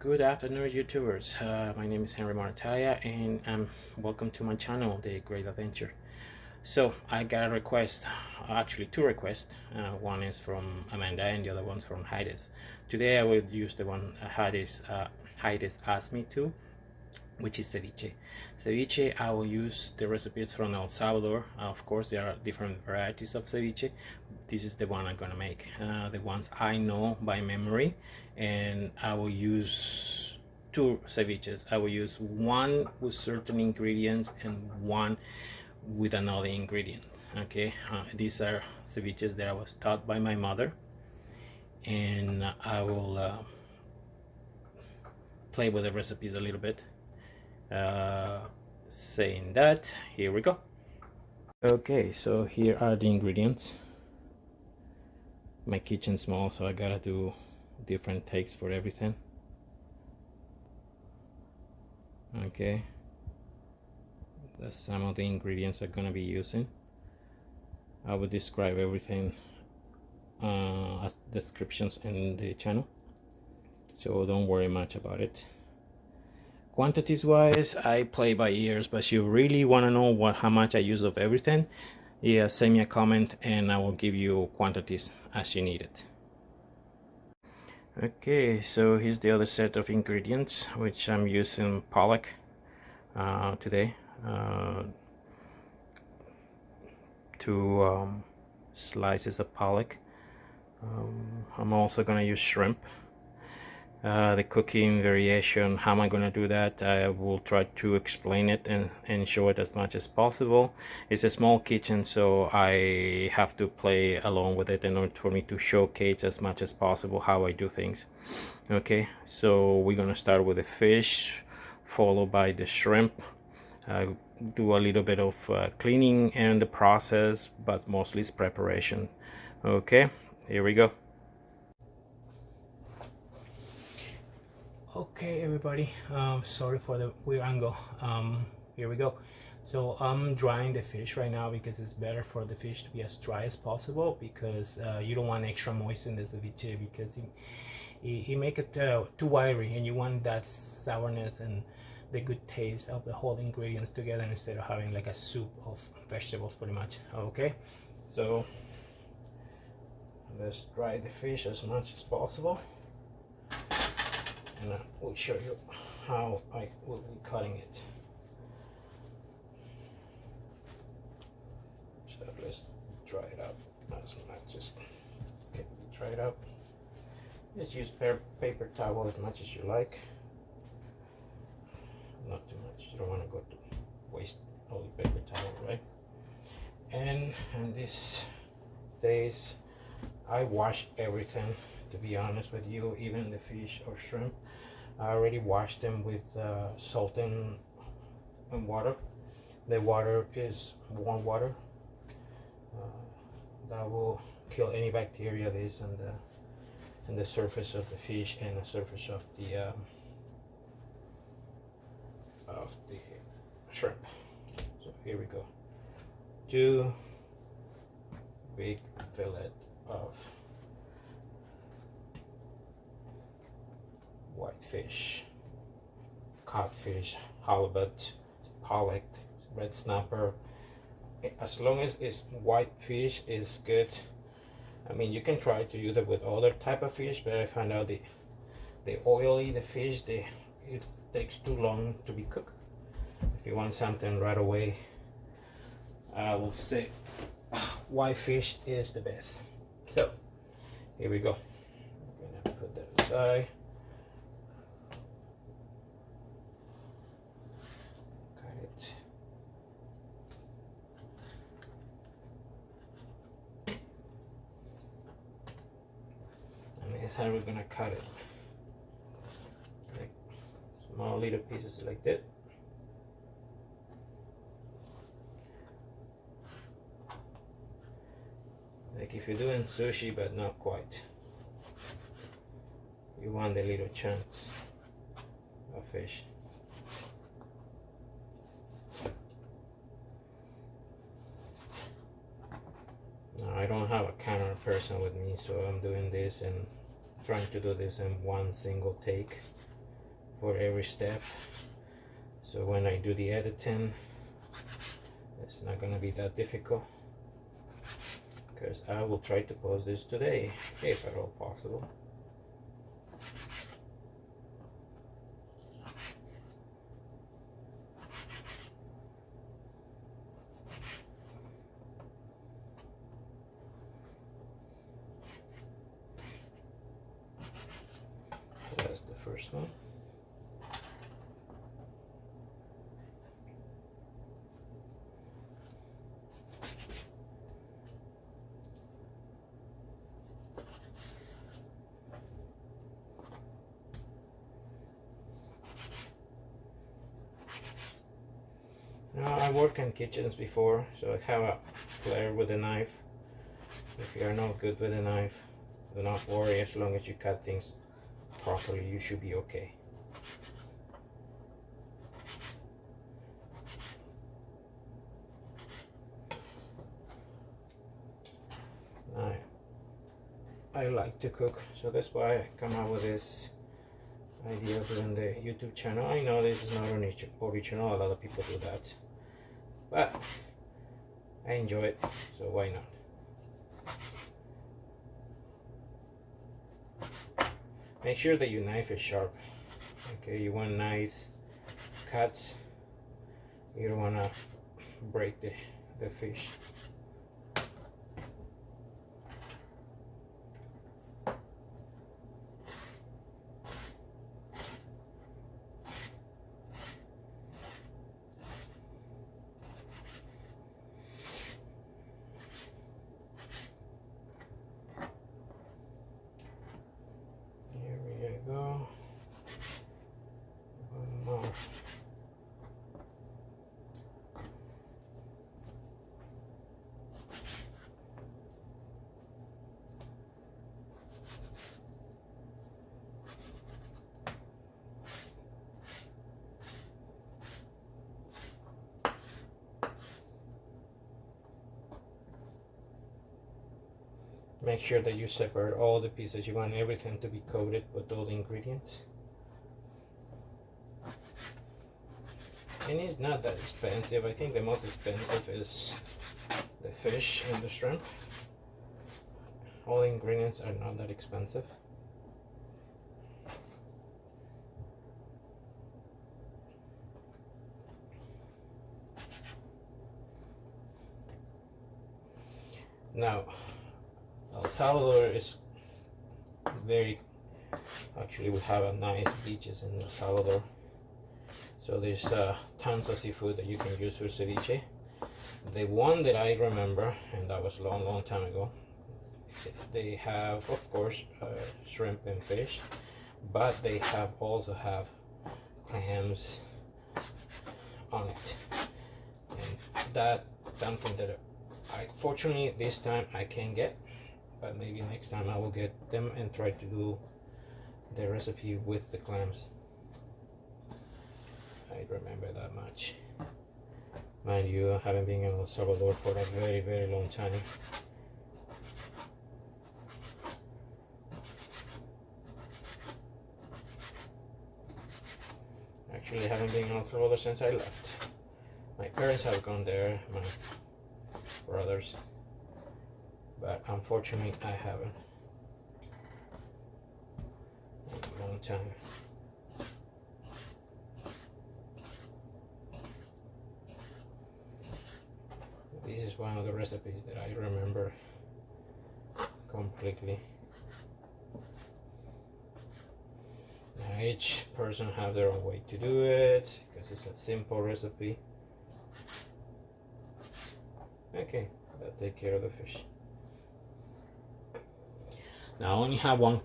Good afternoon, YouTubers. My name is Henry Martaya, and welcome to my channel, The Great Adventure. So I got a request, actually two requests. One is from Amanda, and the other one's from Heides. Today I will use the one Heides asked me to, which is ceviche. Ceviche, I will use the recipes from El Salvador. Of course, there are different varieties of ceviche. This is the one I'm gonna make, the ones I know by memory, and I will use two ceviches. I will use one with certain ingredients and one with another ingredient. Okay, these are ceviches that I was taught by my mother, and I will play with the recipes a little bit. Saying that, here we go. Okay, so here are the ingredients. My kitchen's small, so I gotta do different takes for everything. Okay, that's some of the ingredients I'm gonna be using. I will describe everything as descriptions in the channel, so don't worry much about it. Quantities wise, I play by ears, but you really want to know how much I use of everything, yeah, send me a comment and I will give you quantities as you need it. Okay, so here's the other set of ingredients, which I'm using pollock today. Two slices of pollock. I'm also gonna use shrimp. The cooking variation, how am I going to do that? I will try to explain it and show it as much as possible. It's a small kitchen, so I have to play along with it in order for me to showcase as much as possible how I do things. Okay, so we're going to start with the fish, followed by the shrimp. Do a little bit of cleaning in the process, but mostly it's preparation. Okay, here we go. Okay, everybody, sorry for the weird angle. Here we go. So I'm drying the fish right now because it's better for the fish to be as dry as possible, because you don't want extra moisture in the ceviche, because it make it too wiry, and you want that sourness and the good taste of the whole ingredients together, instead of having like a soup of vegetables pretty much. Okay, so let's dry the fish as much as possible, and I will show you how I will be cutting it. So let's dry it up as much as can be dried up. Just use paper towel as much as you like, not too much. You don't want to go to waste all the paper towel, right? And in these days I wash everything, to be honest with you, even the fish or shrimp. I already washed them with salt and water. The water is warm water. That will kill any bacteria that is on the surface of the fish and the surface of the shrimp. So here we go. 2 big fillet of whitefish, codfish, halibut, pollock, red snapper. As long as it's white fish is good. I mean, you can try to use it with other type of fish, but I found out the oily, the fish, it takes too long to be cooked. If you want something right away, I will say white fish is the best. So here we go. I'm gonna put that aside. How we're gonna cut it, like small little pieces like that. Like if you're doing sushi but not quite, you want the little chunks of fish. Now I don't have a camera person with me, so I'm doing this and trying to do this in one single take. for every step, so when I do the editing it's not gonna be that difficult, because I will try to post this today if at all possible. So that's the first one. Now, I work in kitchens before, so I have a flair with a knife. If you're not good with a knife, do not worry, as long as you cut things properly, you should be okay. I like to cook, so that's why I come up with this idea of doing the YouTube channel. I know this is not original, a lot of people do that, but I enjoy it, so why not? Make sure that your knife is sharp. Okay, you want nice cuts. You don't want to break the fish. Go. One more. Make sure that you separate all the pieces. You want everything to be coated with all the ingredients. And it's not that expensive. I think the most expensive is the fish and the shrimp. All the ingredients are not that expensive. Now, El Salvador is actually we have a nice beaches in El Salvador. So there's tons of seafood that you can use for ceviche. The one that I remember, and that was a long time ago, they have, of course, shrimp and fish, but they also have clams on it. And that's something that fortunately this time I can't get, but maybe next time I will get them and try to do the recipe with the clams. I remember that much. Mind you, I haven't been in El Salvador for a very long time. Actually, I haven't been in El Salvador since I left. My parents have gone there, my brothers, but unfortunately I haven't in a long time. This is one of the recipes that I remember completely. Now each person have their own way to do it, because it's a simple recipe. Okay, that'll take care of the fish. Now I only have one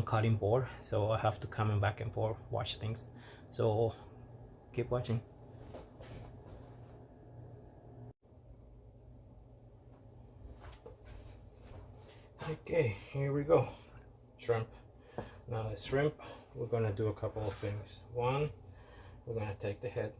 cutting board, so I have to come back and forth watch things. So keep watching. Okay, here we go. Shrimp. Now the shrimp, we're gonna do a couple of things. One, we're gonna take the head.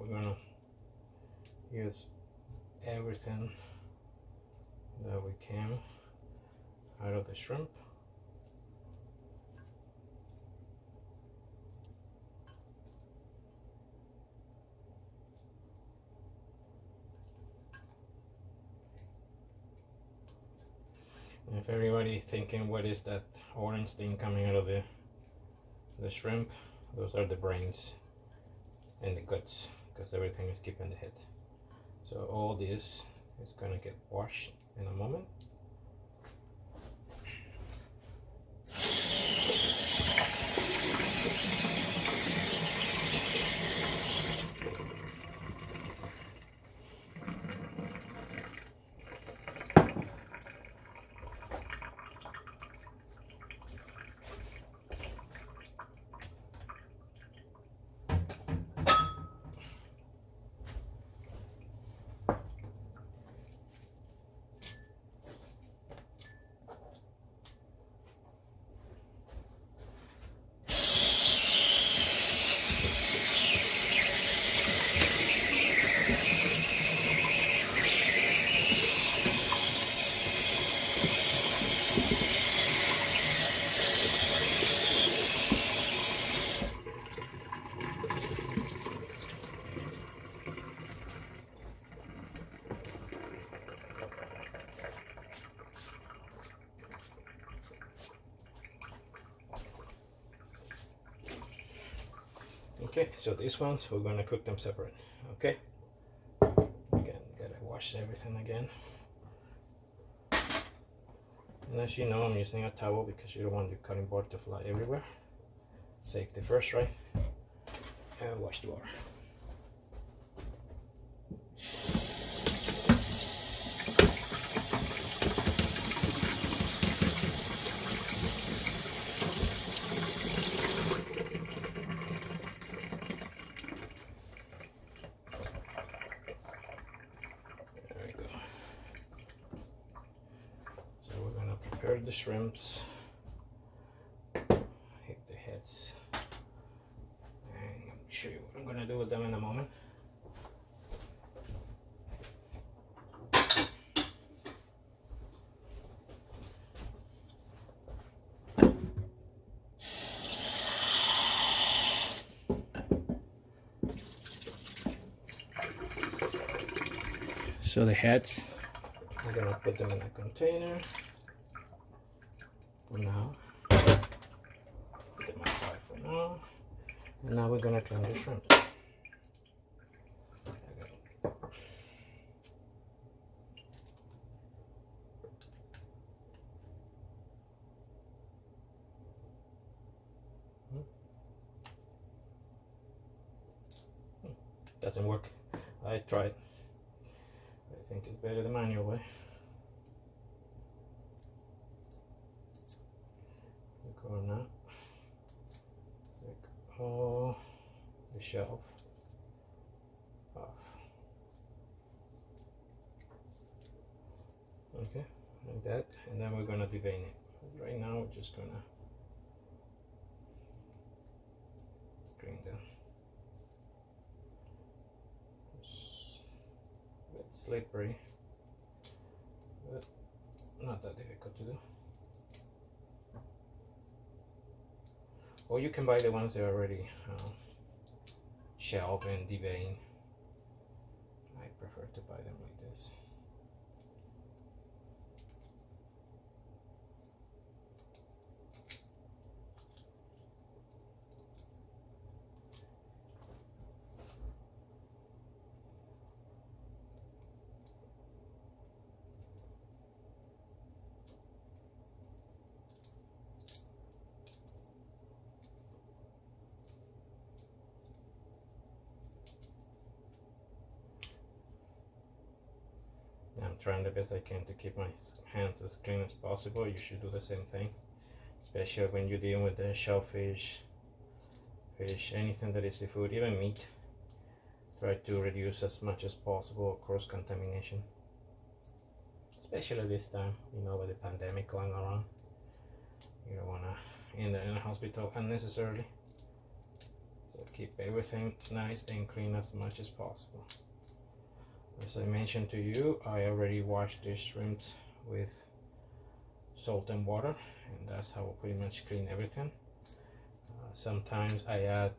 we're gonna use everything that we can out of the shrimp. And if everybody thinking what is that orange thing coming out of the shrimp, those are the brains and the guts, because everything is keeping the head. So all this is gonna get washed in a moment. Okay, so these ones we're gonna cook them separate. Okay, again, gotta wash everything again. And as you know, I'm using a towel because you don't want your cutting board to fly everywhere. Safety first, right? And wash the water. Prepare the shrimps, hit the heads, and I'll show you what I'm gonna do with them in a moment. So the heads, I'm gonna put them in a container. For now, put them aside for now, and now we're gonna clean the shrimp. Doesn't work. I tried. I think it's better the manual way. Go now. Take all the shelf off. Okay, like that, and then we're gonna devein it. Right now, we're just gonna drain them. It's a bit slippery, but not that difficult to do. Or you can buy the ones that are already shelved and deveined. I prefer to buy them like this. I'm trying the best I can to keep my hands as clean as possible. You should do the same thing, especially when you're dealing with the shellfish, fish, anything that is seafood, even meat. Try to reduce as much as possible cross-contamination, especially this time, you know, with the pandemic going around. You don't want to end up in a hospital unnecessarily. So keep everything nice and clean as much as possible. As I mentioned to you, I already washed these shrimps with salt and water, and that's how I pretty much clean everything. Sometimes I add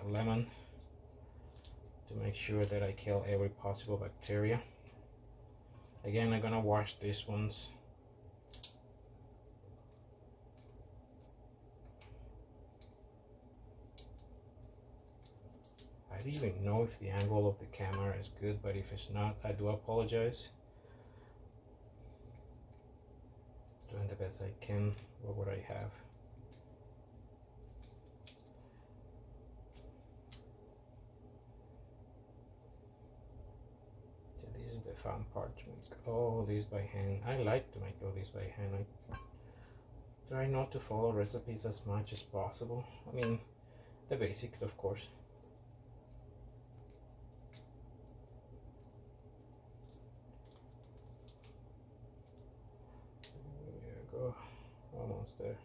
lemon to make sure that I kill every possible bacteria. Again, I'm gonna wash these ones. I don't even know if the angle of the camera is good, but if it's not, I do apologize. Doing the best I can with what I have. So this is the fun part, to make all these by hand. I like to make all these by hand. I try not to follow recipes as much as possible. I mean, the basics, of course. There you go, almost there.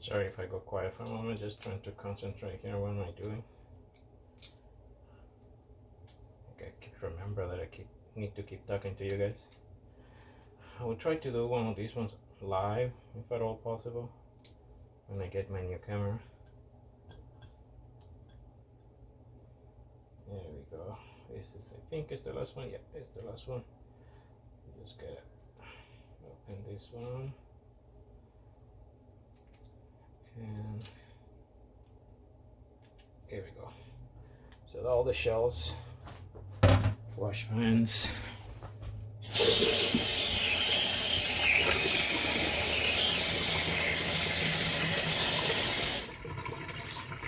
Sorry if I go quiet for a moment, just trying to concentrate here. What am I doing? Okay, remember that I need to keep talking to you guys. I will try to do one of these ones live, if at all possible, when I get my new camera. There we go. This is, I think, is the last one. Yeah, it's the last one. Just gotta open this one. And here we go. So all the shells, wash fans.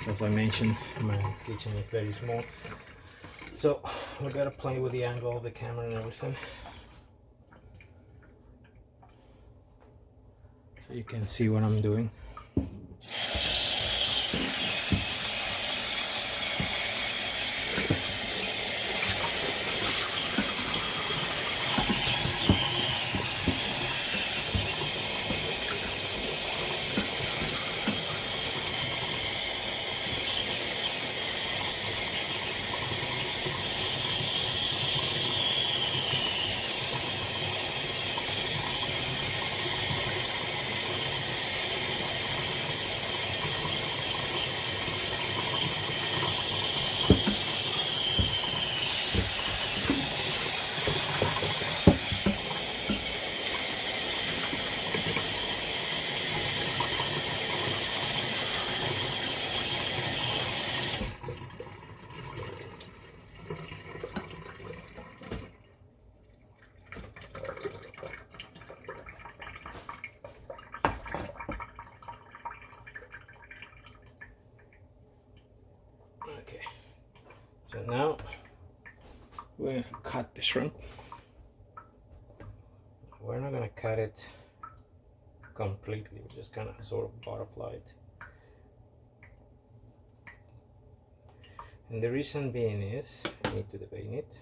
As I mentioned, my kitchen is very small, so we gotta play with the angle of the camera and everything. So you can see what I'm doing. Okay, so now we're gonna cut the shrimp. We're not gonna cut it completely, we're just gonna sort of butterfly it. And the reason being is, I need to devein it.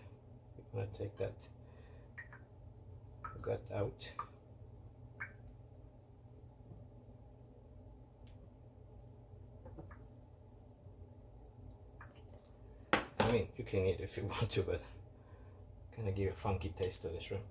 I'm gonna take that gut out. mean, you can eat it if you want to, but kind of give a funky taste to the shrimp.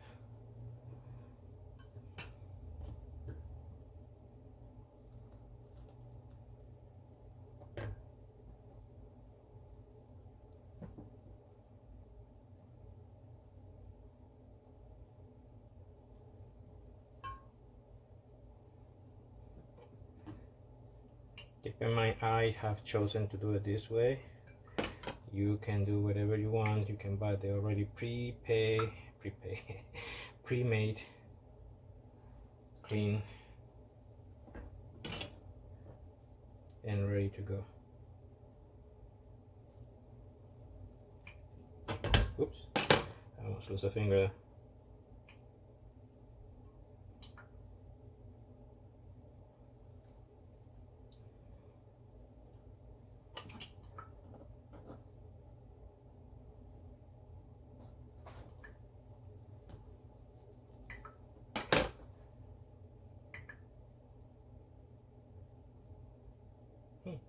Keep in mind, I have chosen to do it this way. You can do whatever you want. You can buy the already pre-made clean and ready to go. Oops, I almost lost a finger.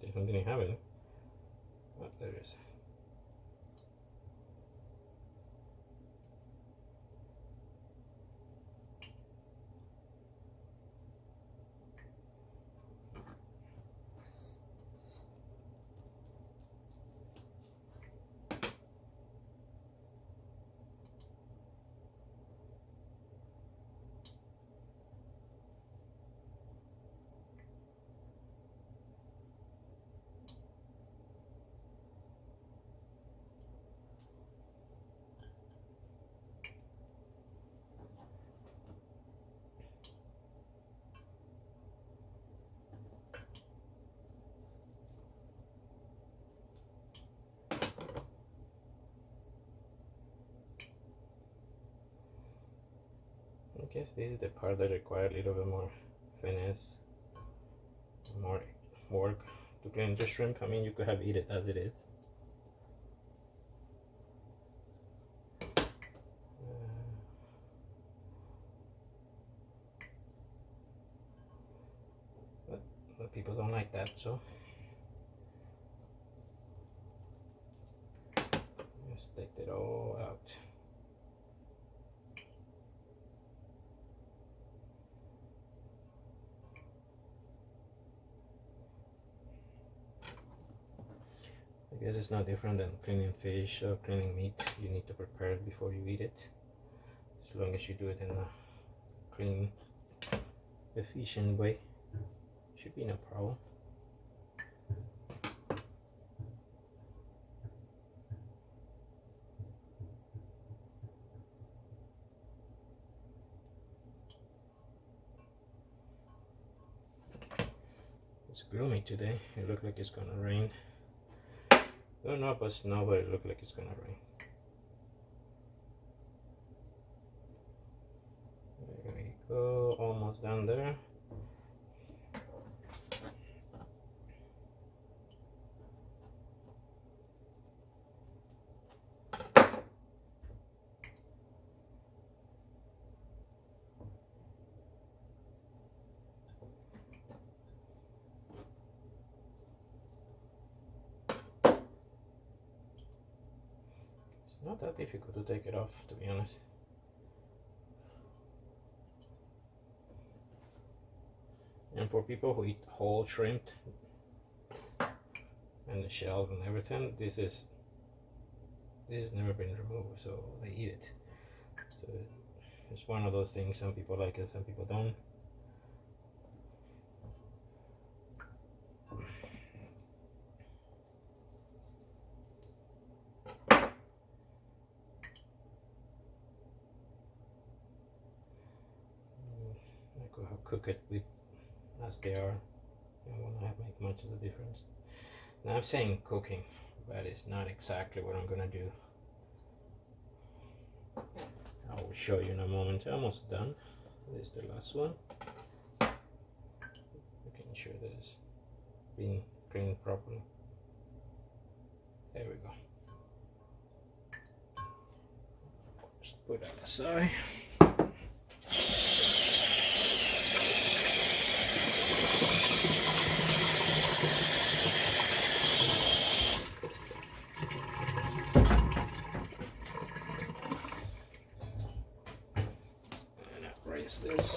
Definitely didn't have it. Oh, there it is. I guess this is the part that requires a little bit more finesse, more work to clean the shrimp. I mean, you could have eat it as it is. But people don't like that, so just take it all out. I guess it's not different than cleaning fish or cleaning meat. You need to prepare it before you eat it. As long as you do it in a clean, efficient way, should be no problem. It's gloomy today. It looks like it's gonna rain. Don't know about snow, but it looks like it's gonna rain. There we go, almost down there. It's not that difficult to take it off, to be honest. And for people who eat whole shrimp and the shell and everything, this has never been removed, so they eat it. So it's one of those things. Some people like it, some people don't. I could have cooked it with as they are. It won't make much of a difference. Now I'm saying cooking, but it's not exactly what I'm gonna do. I will show you in a moment. Almost done. This is the last one. Making sure that it's been cleaned properly. There we go. Just put that aside. is this?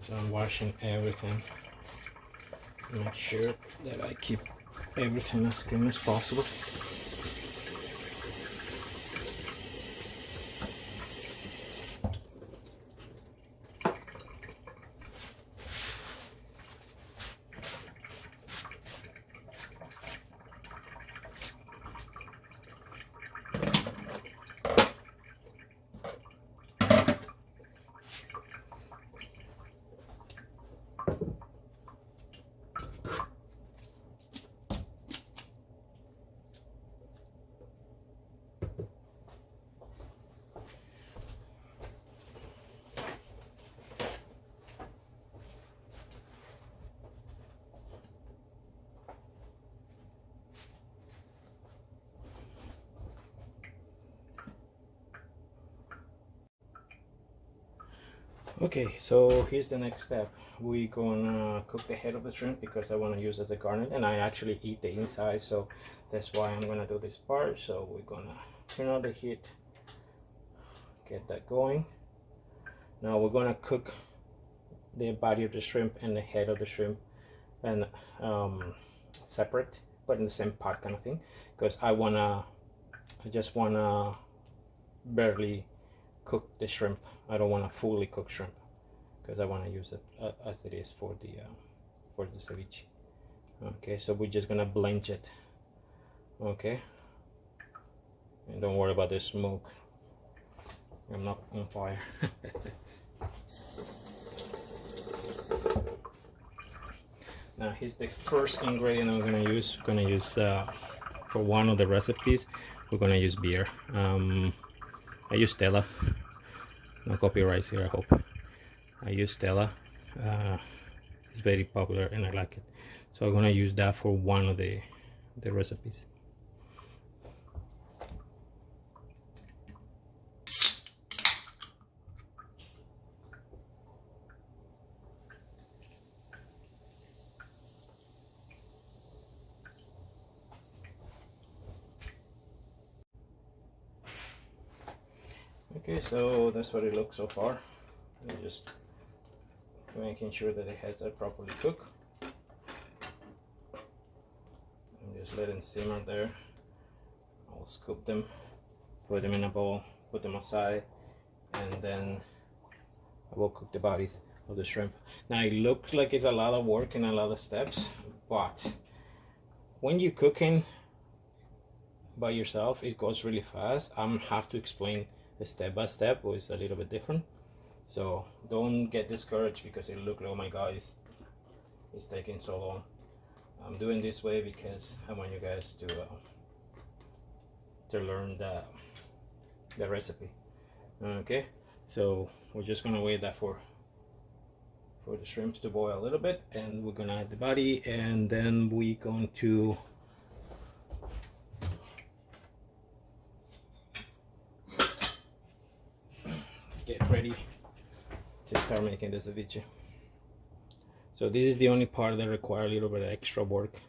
So I'm washing everything. Make sure that I keep everything as clean as possible. Okay, so here's the next step. We're gonna cook the head of the shrimp because I want to use as a garnish, and I actually eat the inside, so that's why I'm gonna do this part. So we're gonna turn on the heat, get that going. Now we're gonna cook the body of the shrimp and the head of the shrimp and separate, but in the same pot kind of thing, because I just wanna barely cook the shrimp. I don't want to fully cook shrimp because I want to use it as it is for the ceviche. Okay, so we're just gonna blanch it. Okay, and don't worry about the smoke. I'm not on fire. Now here's the first ingredient I'm gonna use. We're gonna use for one of the recipes. We're gonna use beer. I use Stella. No copyrights here, I hope. I use Stella. It's very popular and I like it. So I'm gonna use that for one of the recipes. Okay, so that's what it looks so far. I'm just making sure that the heads are properly cooked. I'm just letting simmer there. I'll scoop them, put them in a bowl, put them aside, and then I will cook the bodies of the shrimp. Now it looks like it's a lot of work and a lot of steps, but when you're cooking by yourself, it goes really fast. I'm have to explain the step by step, or it's a little bit different. So don't get discouraged because it look like, oh my god, it's taking so long. I'm doing this way because I want you guys to learn the recipe. Okay, so we're just gonna wait that for the shrimps to boil a little bit, and we're gonna add the body, and then we're going to get ready to start making the ceviche. So this is the only part that requires a little bit of extra work.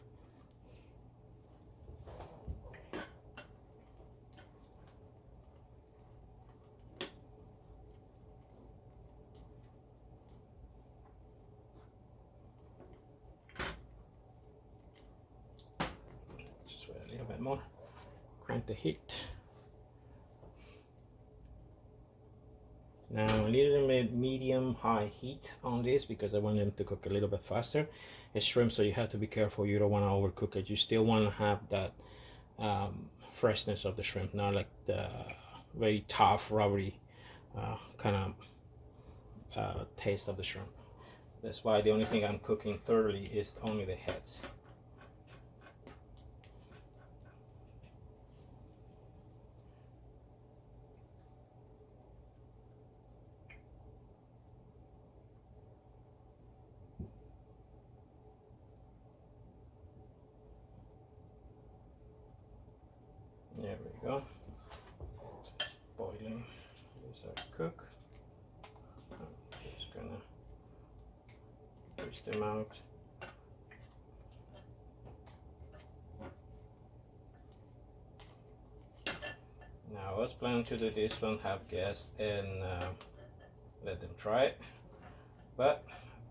Just wait a little bit more. Crank the heat. Now a little bit medium-high heat on this because I want them to cook a little bit faster. It's shrimp, so you have to be careful. You don't want to overcook it. You still want to have that freshness of the shrimp, not like the very tough, rubbery kind of taste of the shrimp. That's why the only thing I'm cooking thoroughly is only the heads. we go. Boiling. These are cook. I'm just gonna push them out. Now I was planning to do this one, have guests and let them try it, but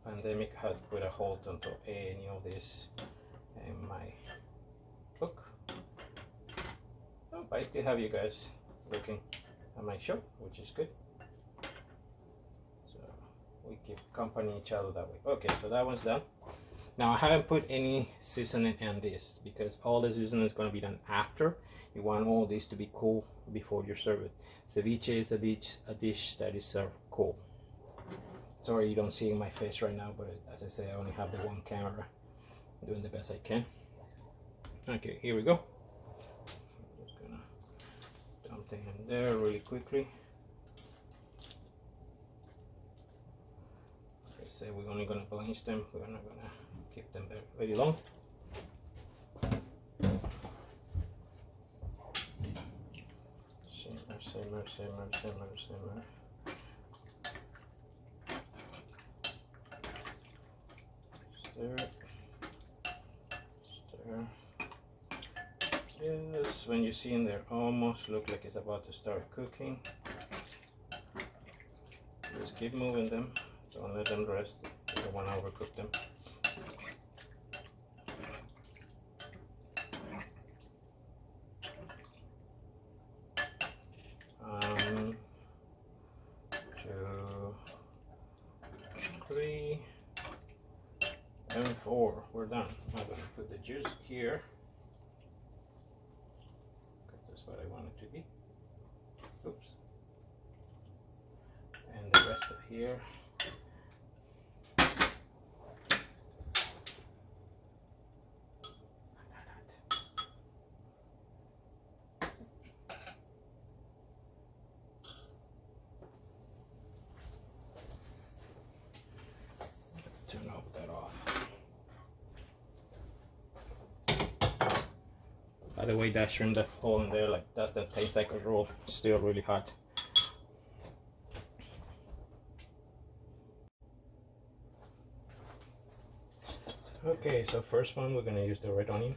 pandemic has put a hold on any of this in my book. Oh, but I still have you guys looking at my show, which is good. So we keep company each other that way. Okay, so that one's done. Now I haven't put any seasoning in this because all the seasoning is going to be done after. You want all this to be cool before you serve it. Ceviche is a dish that is served cool. Sorry you don't see my face right now, but as I say, I only have the one camera. I'm doing the best I can. Okay, here we go. I'm just gonna dump them in there really quickly. Like I said, we're only gonna blanch them. We're not gonna keep them there very long. Simmer, simmer, simmer, simmer. Stir, stir. Yes, when you see in there, almost look like it's about to start cooking. Just keep moving them. Don't let them rest. You don't want to overcook them. Three and 4. We're done. I'm going to put the juice here because that's what I want it to be. Oops. And the rest of here. Turn all that off. By the way, that shrimp that fall in there, like that tastes like a roll. Still really hot. Okay, so first one we're gonna use the red onion.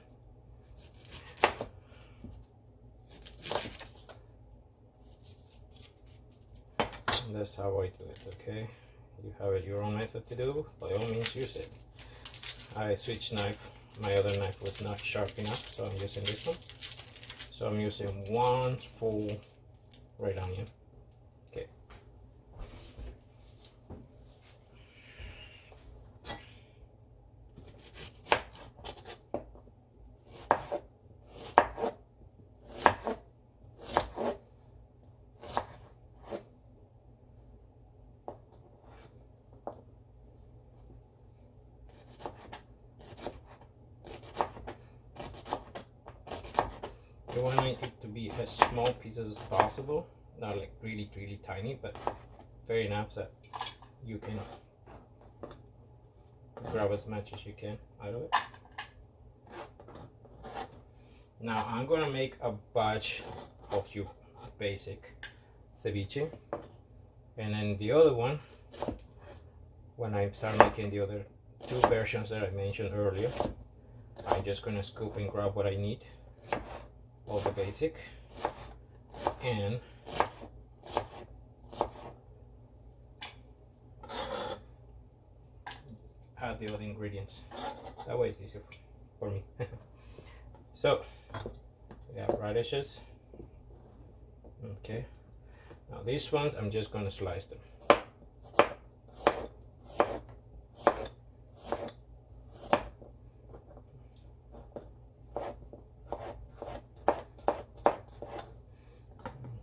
And that's how I do it, okay? You have it your own method to do, by all means use it. I switched knife. My other knife was not sharp enough, so I'm using this one. So I'm using 1 full red onion. Okay. You want it to be as small pieces as possible, not like really tiny, but fair enough that you can grab as much as you can out of it. Now I'm gonna make a batch of your basic ceviche, and then the other one, when I start making the other 2 versions that I mentioned earlier, I'm just gonna scoop and grab what I need. All the basic and add the other ingredients. That way it's easier for me. So we have radishes. Okay, now these ones I'm just going to slice them.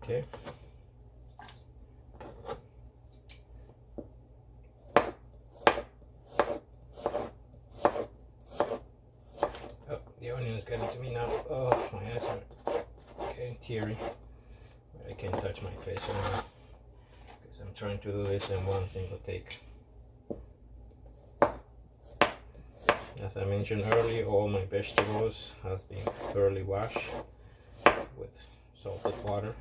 Okay. Oh, the onion is getting to me now. Oh, my eyes are getting teary. But I can't touch my face right now because I'm trying to do this in one single take. As I mentioned earlier, all my vegetables has been thoroughly washed with salted water.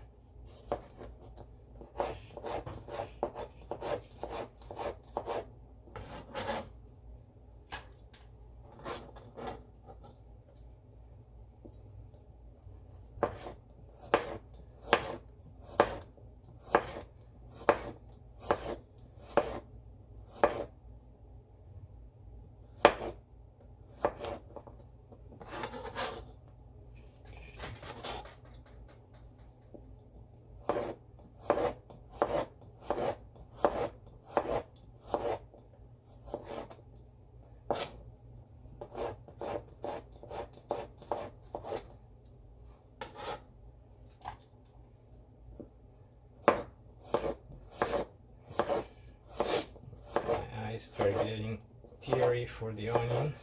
Are getting teary for the onion,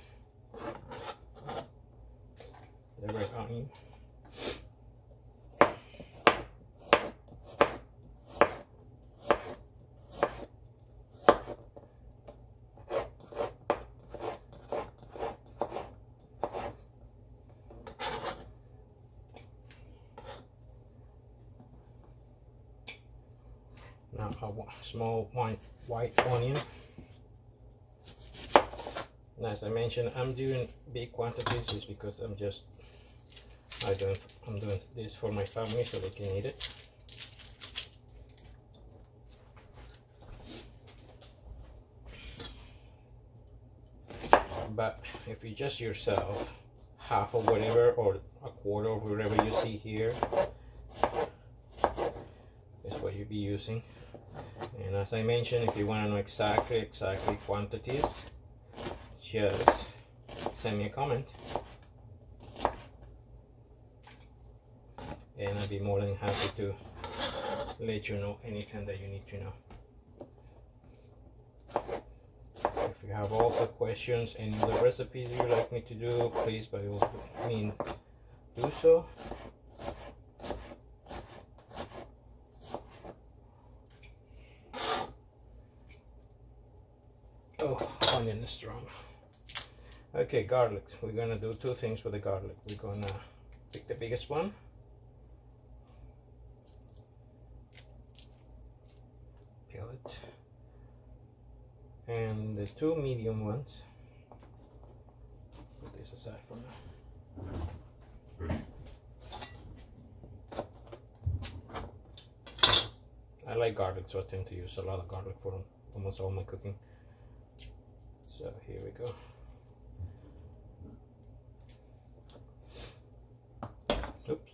the red onion. Now a small white onion. As I mentioned, I'm doing big quantities just because I'm doing this for my family so they can eat it. But if you just yourself, half of whatever or a quarter of whatever you see here is what you'll be using. And as I mentioned, if you want to know exactly quantities, just send me a comment and I'll be more than happy to let you know anything that you need to know. If you have also questions, any other recipes you'd like me to do, please by all means do so. Oh, onion is strong. Okay, garlic. We're gonna do two things with the garlic. We're gonna pick the biggest one. Peel it. And the two medium ones. Put this aside for now. I like garlic, so I tend to use a lot of garlic for almost all my cooking. So here we go. Oops.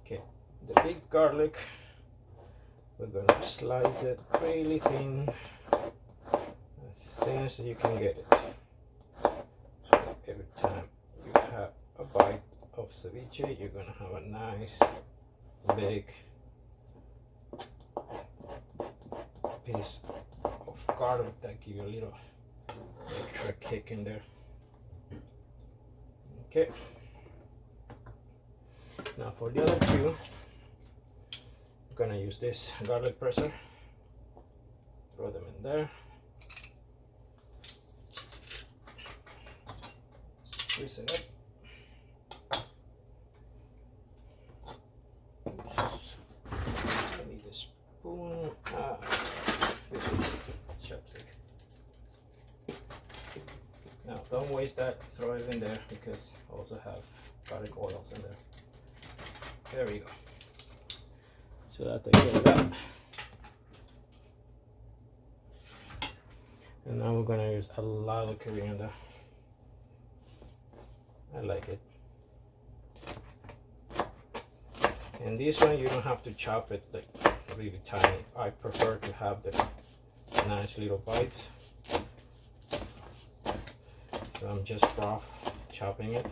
Okay, the big garlic, we're gonna slice it really thin, as thin as you can get it. So every time you have a bite of ceviche, you're gonna have a nice big piece of garlic that give you a little extra kick in there. Okay. Now for the other two, I'm gonna use this garlic presser. Throw them in there. Squeeze it up. I need a spoon. Chopstick. Now don't waste that. Throw it in there because I also have garlic oils in there. There we go. So that I get it up. And now we're gonna use a lot of coriander. I like it. And this one you don't have to chop it like really tiny. I prefer to have the nice little bites. So I'm just rough chopping it.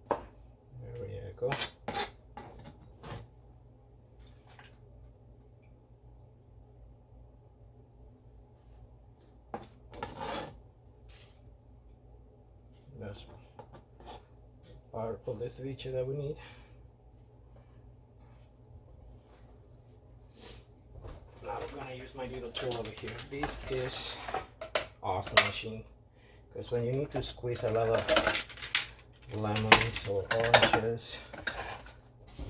There we go. That's part of the ceviche that we need. my little tool over here. This is awesome machine because when you need to squeeze a lot of lemons or oranges,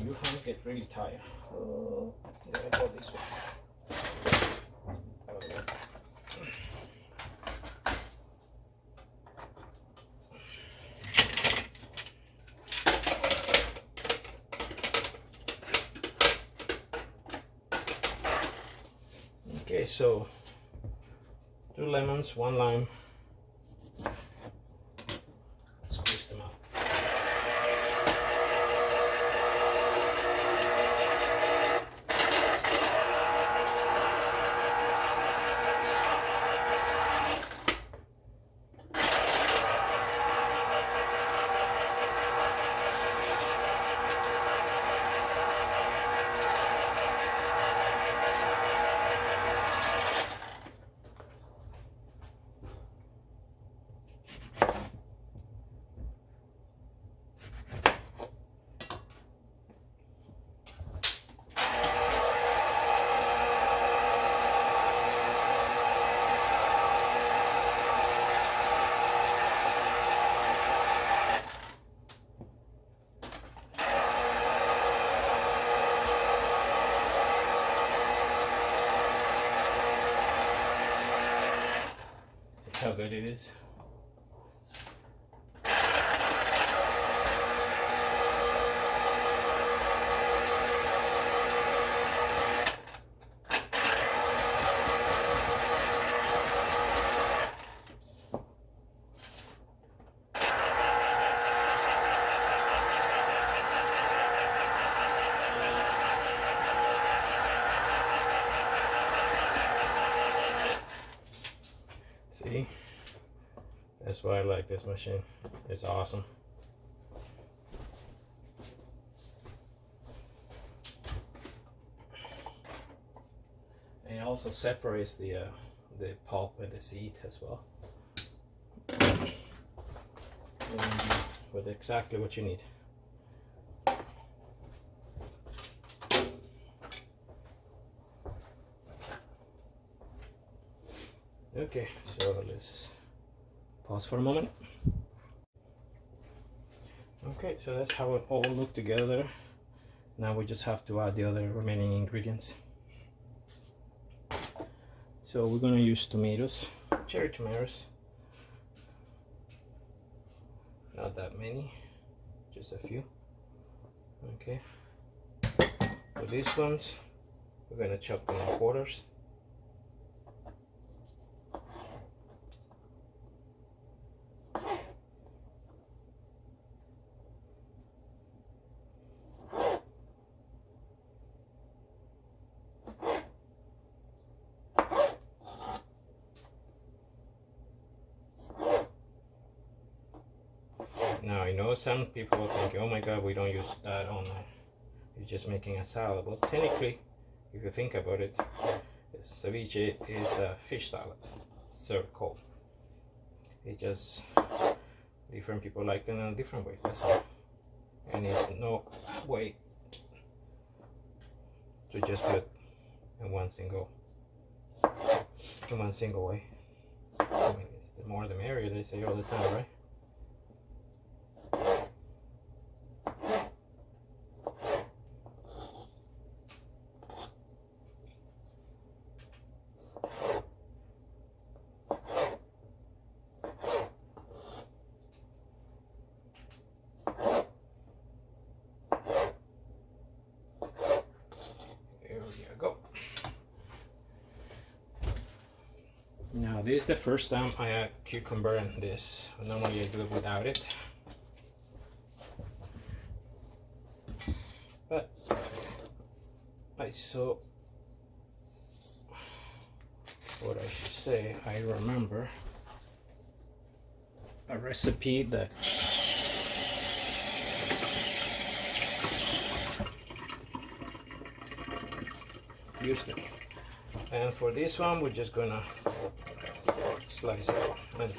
your hands get really tired. Oh, gotta go this way. Okay, so 2 lemons, 1 lime. Squeeze them out. How good it is. See? That's why I like this machine. It's awesome. And it also separates the pulp and the seed as well. With exactly what you need. Okay, so let's pause for a moment. Okay, so that's how it all looked together. Now we just have to add the other remaining ingredients. So we're gonna use tomatoes, cherry tomatoes. Not that many, just a few. Okay. For these ones, we're gonna chop them in quarters. Now, I know some people think, oh my god, we don't use that on you're just making a salad. Well, technically, if you think about it, ceviche is a fish salad, served cold. It just, different people like it in a different way, that's all. And it's no way to just put in one single way. I mean, the more the merrier, they say all the time, right? Go. Now this is the first time I add cucumber in this. Normally I do it without it, but I saw, what I should say, I remember a recipe that used it. And for this one, we're just gonna slice it and like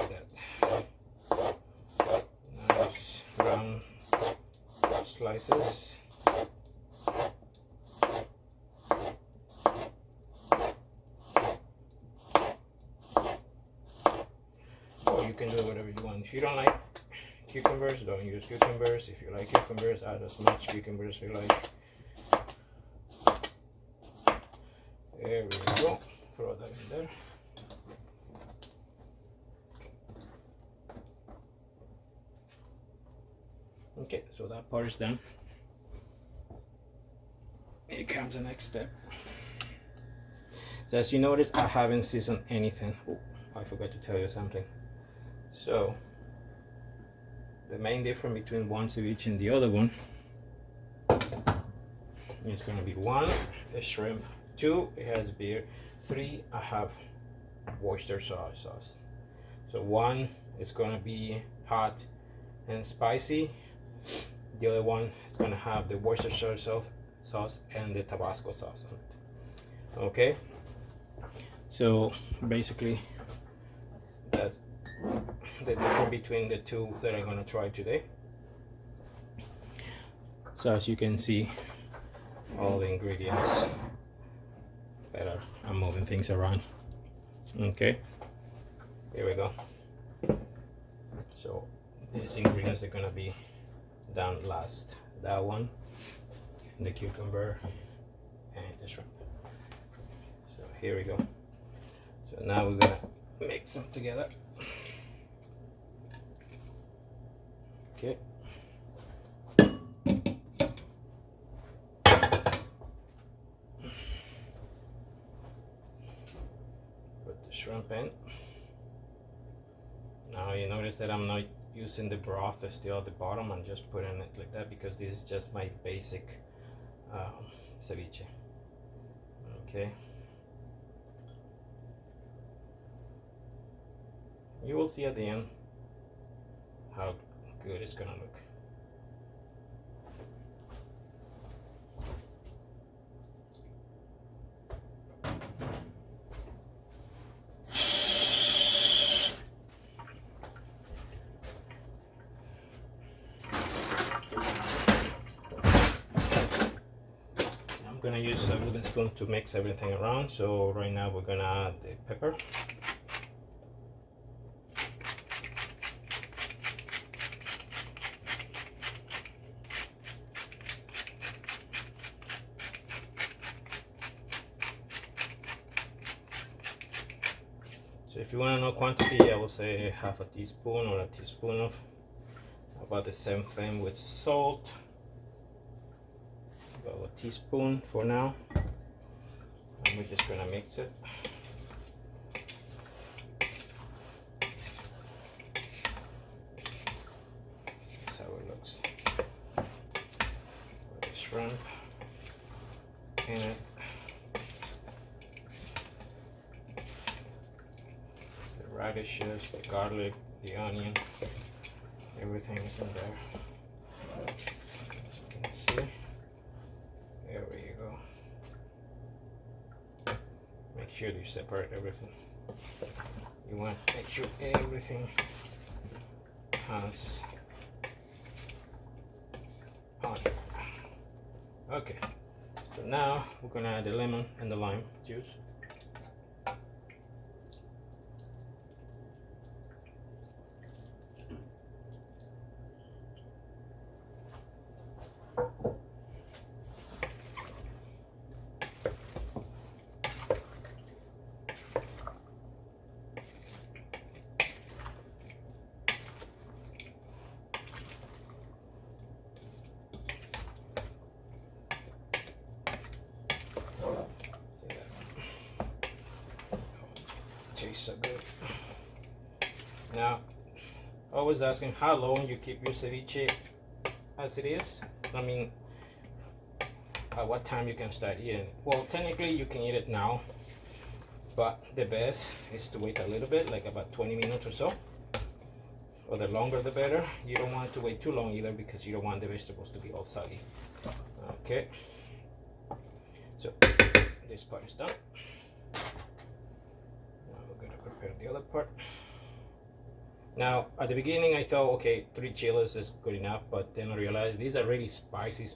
that. Nice round slices. Or you can do whatever you want. If you don't like cucumbers, don't use cucumbers. If you like cucumbers, add as much cucumbers you like. There we go. Throw that in there. Okay, so that part is done. Here comes the next step. So as you notice, I haven't seasoned anything. Oh, I forgot to tell you something. So the main difference between one ceviche and the other one is going to be 1, the shrimp, 2, it has beer, 3, I have Worcestershire sauce. So 1 is going to be hot and spicy. The other one is going to have the Worcestershire sauce and the Tabasco sauce on it. Okay, so basically that's the difference between the two that I'm going to try today. So as you can see, all the ingredients better. I'm moving things around. Okay, here we go. So these ingredients are going to be down last. That one, the cucumber, and the shrimp. So here we go. So now we're gonna mix them together. Okay. Put the shrimp in. Now you notice that I'm not using the broth that's still at the bottom. I'm just putting it like that because this is just my basic ceviche. Okay. You will see at the end how good it's gonna look. I'm gonna use a wooden spoon to mix everything around. So right now we're gonna add the pepper. So if you want to know quantity, I will say half a teaspoon or a teaspoon of about the same thing with salt. About a teaspoon for now. And we're just gonna mix it. That's how it looks. Put the shrimp in it. Radishes, the garlic, the onion, everything is in there. As you can see, there you go. Make sure you separate everything. You want to make sure everything has on it. Okay, so now we're gonna add the lemon and the lime juice. Tastes so good. Now, always asking how long you keep your ceviche as it is. I mean, at what time you can start eating. Well, technically you can eat it now, but the best is to wait a little bit, like about 20 minutes or so. Or the longer the better. You don't want it to wait too long either because you don't want the vegetables to be all soggy. Okay. So this part is done. Now we're gonna prepare the other part. Now, at the beginning, I thought, okay, 3 chiles is good enough, but then I realized these are really spicy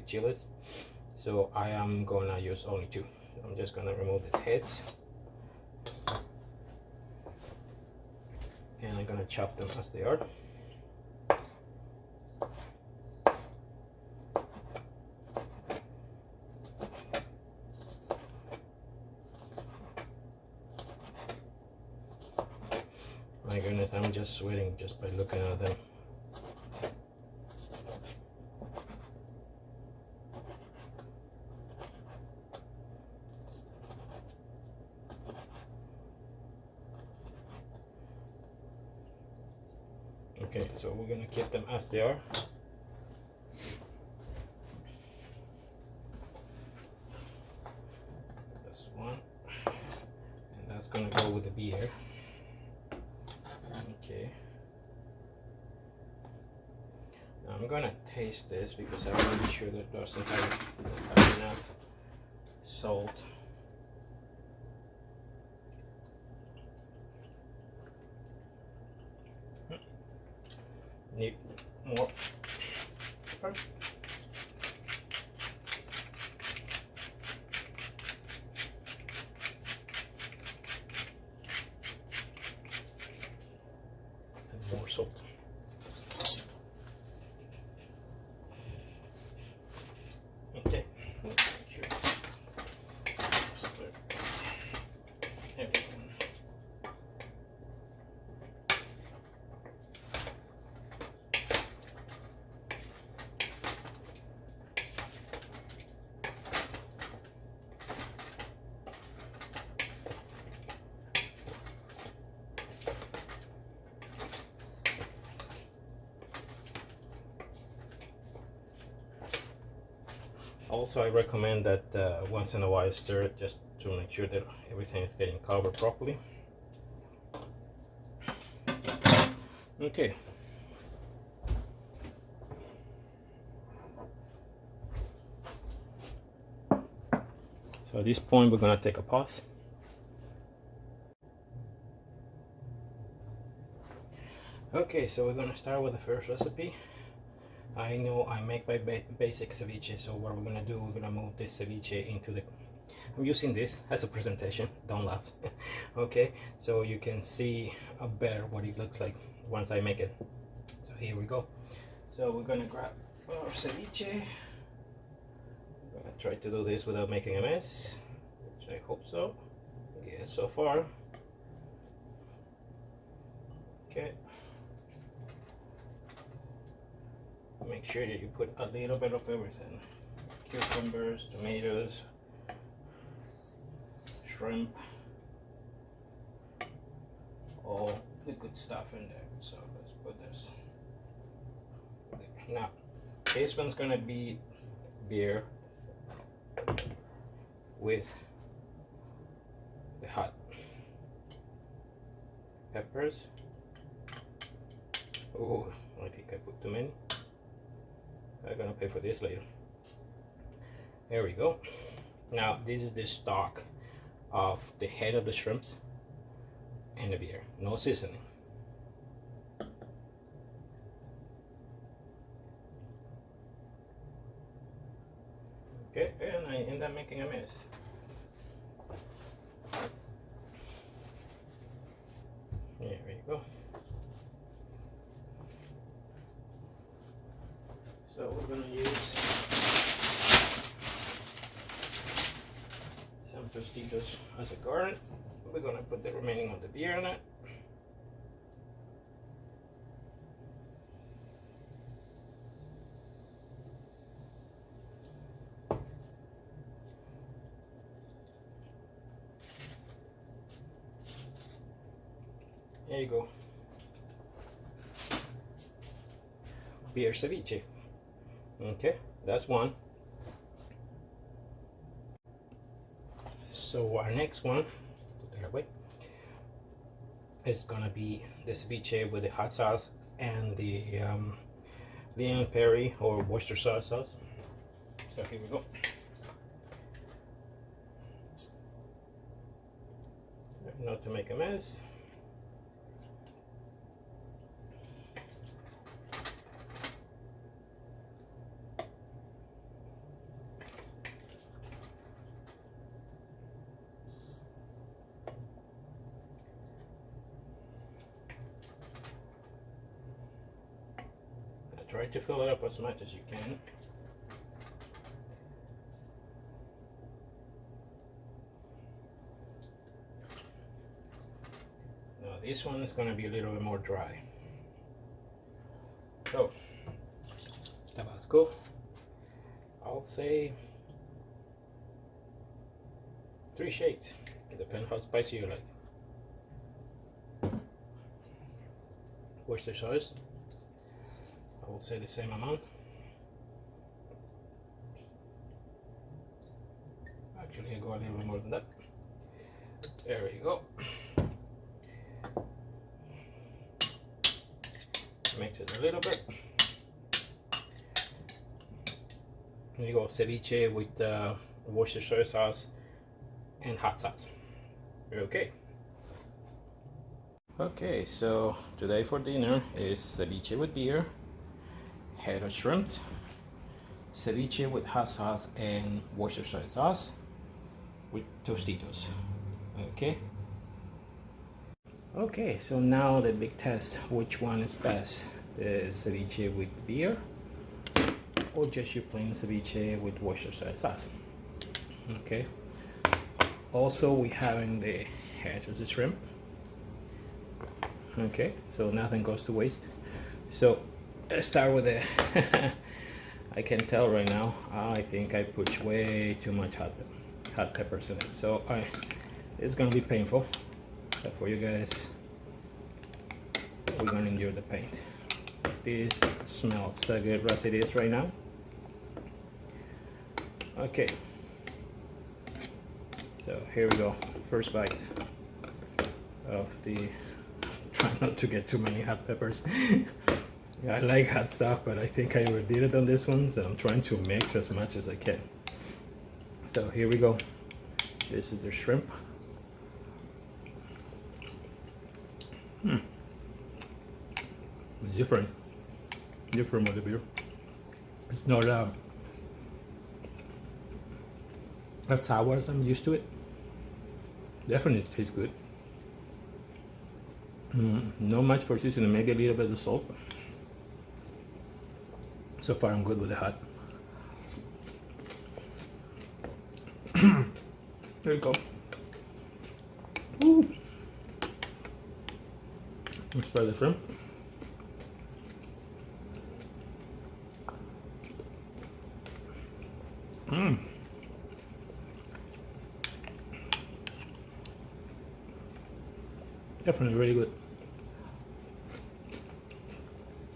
chiles. So I am gonna use only 2. I'm just gonna remove the heads. And I'm gonna chop them as they are. My goodness, I'm just sweating just by looking at them. Okay, so we're gonna keep them as they are. That's one, and that's gonna go with the beer. Okay. Now I'm gonna taste this because I want to be sure that it doesn't have enough salt. Need more pepper. And more salt. Okay. Also, I recommend that once in a while stir it just to make sure that everything is getting covered properly. Okay. So at this point, we're gonna take a pause. Okay, so we're gonna start with the first recipe. I know I make my basic ceviche, so what we're gonna do, we're gonna move this ceviche into the, I'm using this as a presentation, don't laugh. Okay, so you can see better what it looks like once I make it. So here we go. So we're gonna grab our ceviche. I'm gonna try to do this without making a mess, which I hope so. Yeah, so far. Okay. Make sure that you put a little bit of everything. Cucumbers, tomatoes, shrimp, all the good stuff in there. So let's put this. Now, this one's gonna be beer with the hot peppers. Oh, I think I put too many. I'm gonna pay for this later. There we go. Now this is the stock of the head of the shrimps and the beer. No seasoning. Okay, and I end up making a mess. There we go. So we're gonna use some Tostitos as a garnish. We're gonna put the remaining of the beer in it. There you go. Beer ceviche. Okay, that's one. So our next one, put that away, is gonna be the ceviche with the hot sauce and the lemon Perry or Worcestershire sauce. So here we go. Not to make a mess. try to fill it up as much as you can. Now this one is going to be a little bit more dry. So, Tabasco, I'll say 3 shakes. It depends how spicy you like. Worcester sauce, I will say the same amount. Actually, I go a little bit more than that. There we go. Mix it a little bit. Here you go, ceviche with Worcestershire sauce and hot sauce. Okay. Okay, so today for dinner is ceviche with beer, head of shrimps, ceviche with hot sauce and Worcestershire sauce with Tostitos. Okay. Okay, so now the big test, which one is best? The ceviche with beer or just your plain ceviche with Worcestershire sauce? Okay. Also, we having the head of the shrimp. Okay, so nothing goes to waste. So let's start with the I can tell right now, I think I put way too much hot peppers in it, so it's gonna be painful. But for you guys, we're gonna endure the pain. This smells so good as it is right now. Okay, so here we go. First bite of the. Try not to get too many hot peppers. I like hot stuff, but I think I overdid it on this one, so I'm trying to mix as much as I can. So here we go. This is the shrimp. It's different with the beer. It's not as sour as I'm used to it. Definitely tastes good. Not much for seasoning, maybe a little bit of salt. So far I'm good with the hot. There you go. Woo. Let's try the shrimp. Definitely really good.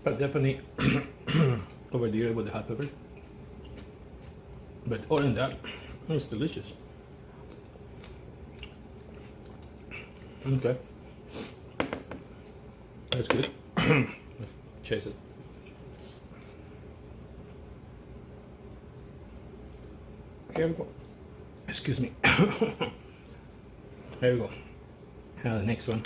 But definitely overdid it with the hot pepper. But other than that, it's delicious. Okay. That's good. Let's chase it. Here we go. Excuse me. Here we go. Now the next one.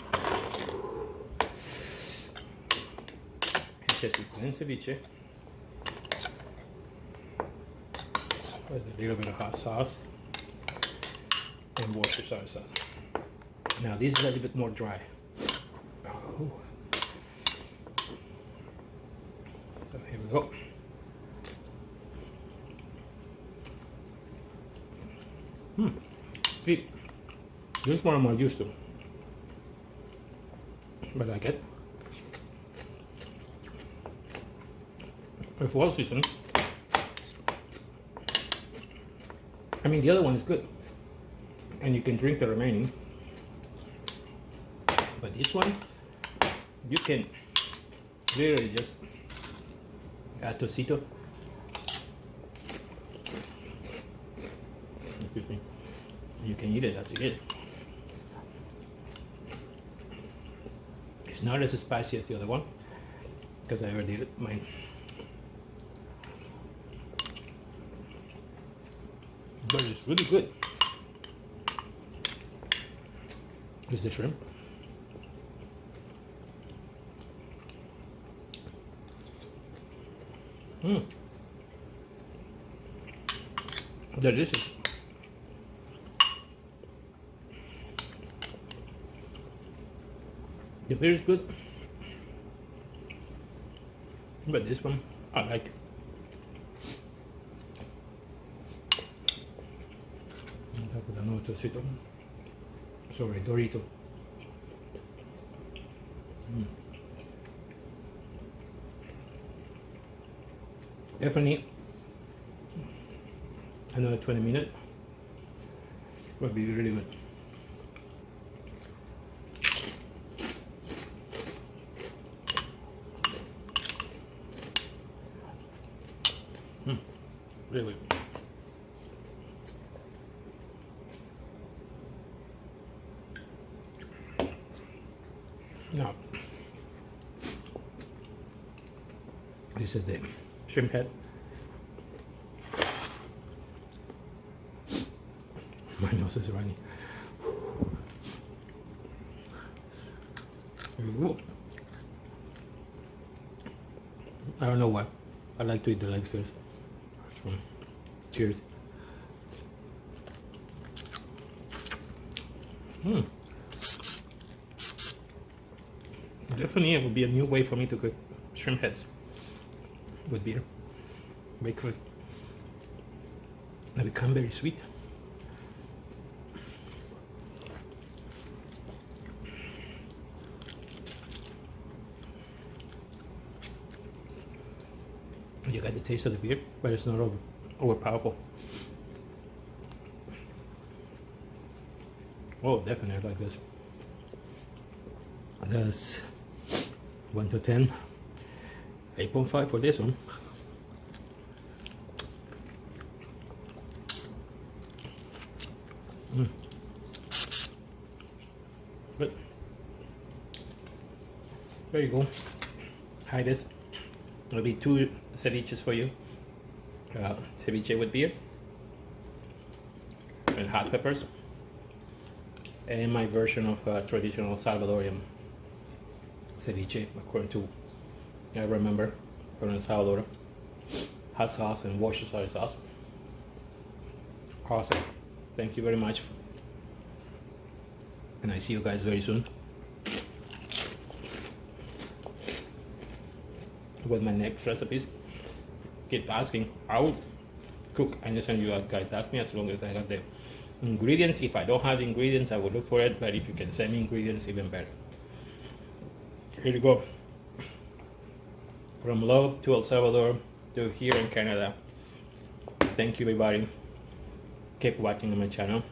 It's just with plain ceviche with a little bit of hot sauce and Worcestershire sauce. Now this is a little bit more dry. Oh. So here we go. See, this one I'm more used to, but I like it. It's well seasoned. I mean, the other one is good, and you can drink the remaining. But this one, you can literally just add tocito. Excuse me. You can eat it as you get. It's not as spicy as the other one because I already did it mine. But it's really good. Is the shrimp. Delicious. The beer is good, but this one I like it. Tapos ano ito sito? Sorry, Dorito. Definitely another 20 minutes would be really good. Really good. Now, this is the shrimp head. My nose is running. Ooh. I don't know why. I like to eat the legs first. Cheers. Definitely it would be a new way for me to cook shrimp heads with beer because they become very sweet. You got the taste of the beer, but it's not overpowerful. Oh, definitely like this. That's 1 to 10, 8.5 for this one. But there you go. Hide it. There'll be 2 ceviches for you. Ceviche with beer and hot peppers, and my version of traditional Salvadorian ceviche, according to I remember from El Salvador. Hot sauce and Worcestershire sauce. Awesome. Thank you very much, and I see you guys very soon with my next recipes. Keep asking. I will cook anything you guys ask me, as long as I have the ingredients. If I don't have the ingredients, I will look for it, but if you can send me ingredients, even better. Here you go. From love to El Salvador to here in Canada. Thank you, everybody. Keep watching on my channel,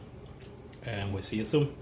and we'll see you soon.